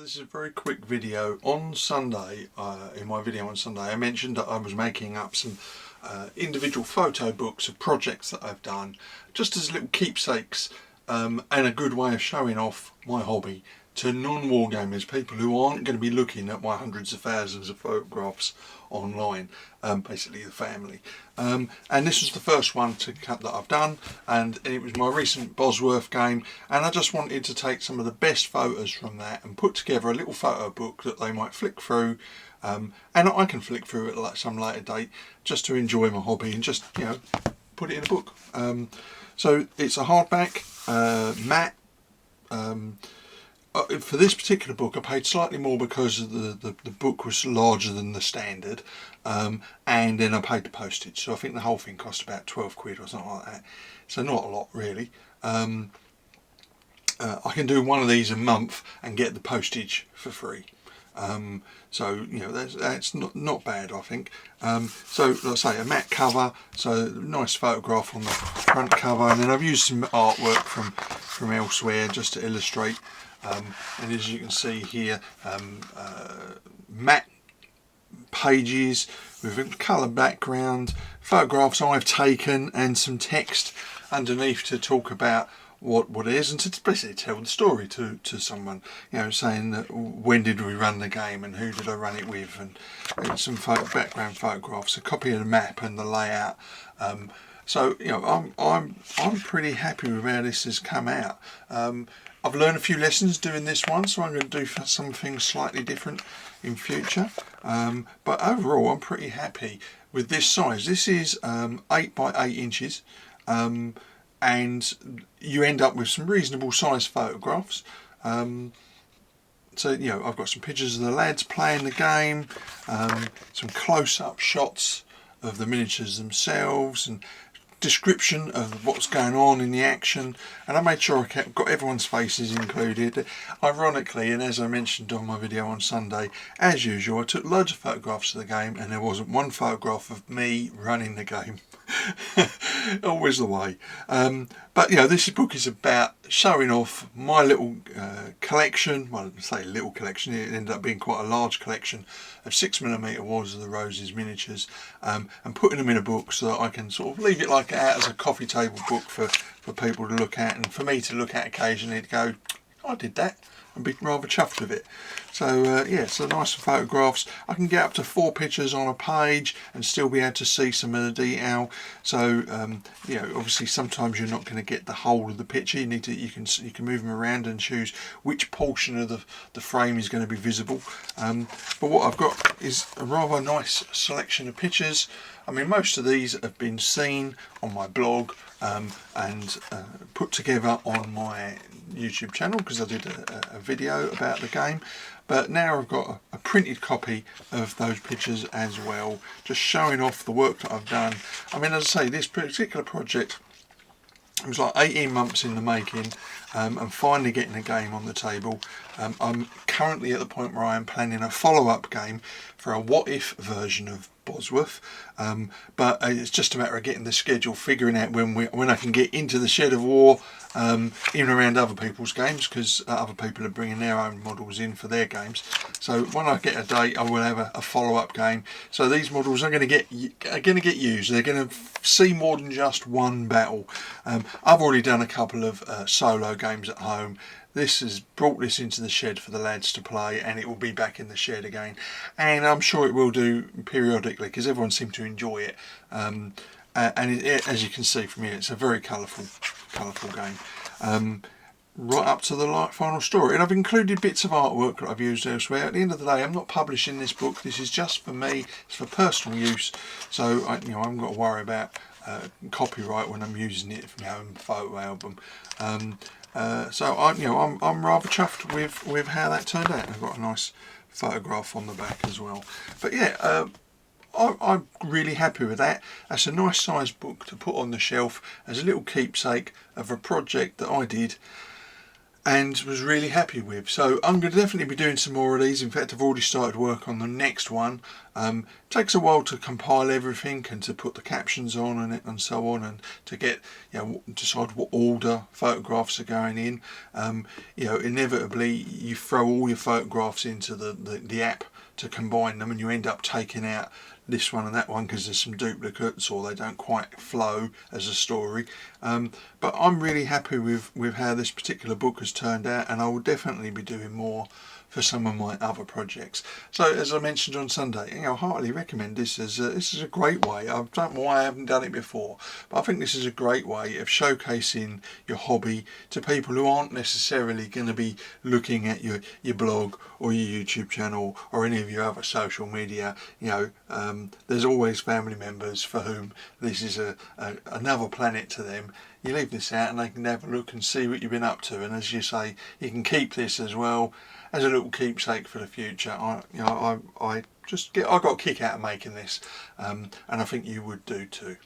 This is a very quick video. On Sunday, in my video on Sunday, I mentioned that I was making up some individual photo books of projects that I've done, just as little keepsakes and a good way of showing off my hobby to non-wargamers, people who aren't going to be looking at my hundreds of thousands of photographs online, basically the family. And this was the first one that I've done, and it was my recent Bosworth game, and I just wanted to take some of the best photos from that and put together a little photo book that they might flick through, and I can flick through at some later date just to enjoy my hobby and just, you know, put it in a book. So it's a hardback, matte. For this particular book I paid slightly more because the book was larger than the standard, and then I paid the postage, so I think the whole thing cost about 12 quid or something like that, so not a lot really. I can do one of these a month and get the postage for free, so you know that's not bad, I think. So let's say a matte cover, so nice photograph on the front cover, and then I've used some artwork from elsewhere just to illustrate. And as you can see here, matte pages with a colour background, photographs I've taken, and some text underneath to talk about what it is, and to basically tell the story to someone, you know, saying that when did we run the game and who did I run it with, and some background photographs, a copy of the map and the layout. So you know, I'm pretty happy with how this has come out. I've learned a few lessons doing this one, so I'm going to do something slightly different in future. But overall, I'm pretty happy with this size. This is 8 by 8 inches, and you end up with some reasonable size photographs. So you know, I've got some pictures of the lads playing the game, some close-up shots of the miniatures themselves, and description of what's going on in the action, and I made sure I got everyone's faces included. Ironically, and as I mentioned on my video on Sunday, as usual I took loads of photographs of the game and there wasn't one photograph of me running the game. Always the way. But you know, this book is about showing off my little collection. Well, I say little collection, it ended up being quite a large collection of 6mm Wars of the Roses miniatures, and putting them in a book so that I can sort of leave it like out as a coffee table book for people to look at, and for me to look at occasionally to go, I did that, and be rather chuffed with it. So yeah, so nice photographs. I can get up to 4 pictures on a page and still be able to see some of the detail. So you know, obviously sometimes you're not going to get the whole of the picture. You can move them around and choose which portion of the frame is going to be visible. But what I've got is a rather nice selection of pictures. I mean, most of these have been seen on my blog and put together on my YouTube channel, because I did a video about the game. But now I've got a printed copy of those pictures as well, just showing off the work that I've done. I mean, as I say, this particular project, it was like 18 months in the making, and finally getting a game on the table. I'm currently at the point where I am planning a follow-up game for a what-if version of Bosworth, but it's just a matter of getting the schedule, figuring out when I can get into the shed of war, in and around other people's games, because other people are bringing their own models in for their games. So when I get a date, I will have a follow-up game. So these models are going to get used. They're going to see more than just one battle. I've already done a couple of solo games at home. This has brought this into the shed for the lads to play, and it will be back in the shed again, and I'm sure it will do periodically because everyone seemed to enjoy it. And as you can see from here, it's a very colourful game, right up to the final story. And I've included bits of artwork that I've used elsewhere. At the end of the day, I'm not publishing this book. This is just for me. It's for personal use, so you know, I haven't got to worry about copyright when I'm using it for my own photo album. So I'm rather chuffed with how that turned out. I've got a nice photograph on the back as well. But yeah, I'm really happy with that. That's a nice size book to put on the shelf as a little keepsake of a project that I did and was really happy with. So I'm going to definitely be doing some more of these. In fact, I've already started work on the next one. It takes a while to compile everything and to put the captions on and so on, and to get, decide what order photographs are going in. Inevitably you throw all your photographs into the app to combine them, and you end up taking out this one and that one because there's some duplicates or they don't quite flow as a story. But I'm really happy with how this particular book has turned out, and I will definitely be doing more for some of my other projects. So as I mentioned on Sunday, I heartily recommend this. This is a great way. I don't know why I haven't done it before, but I think this is a great way of showcasing your hobby to people who aren't necessarily going to be looking at your blog or your YouTube channel or any of your other social media. There's always family members for whom this is another planet to them. You leave this out and they can have a look and see what you've been up to, and as you say, you can keep this as well as a little keepsake for the future. I got a kick out of making this, and I think you would do too.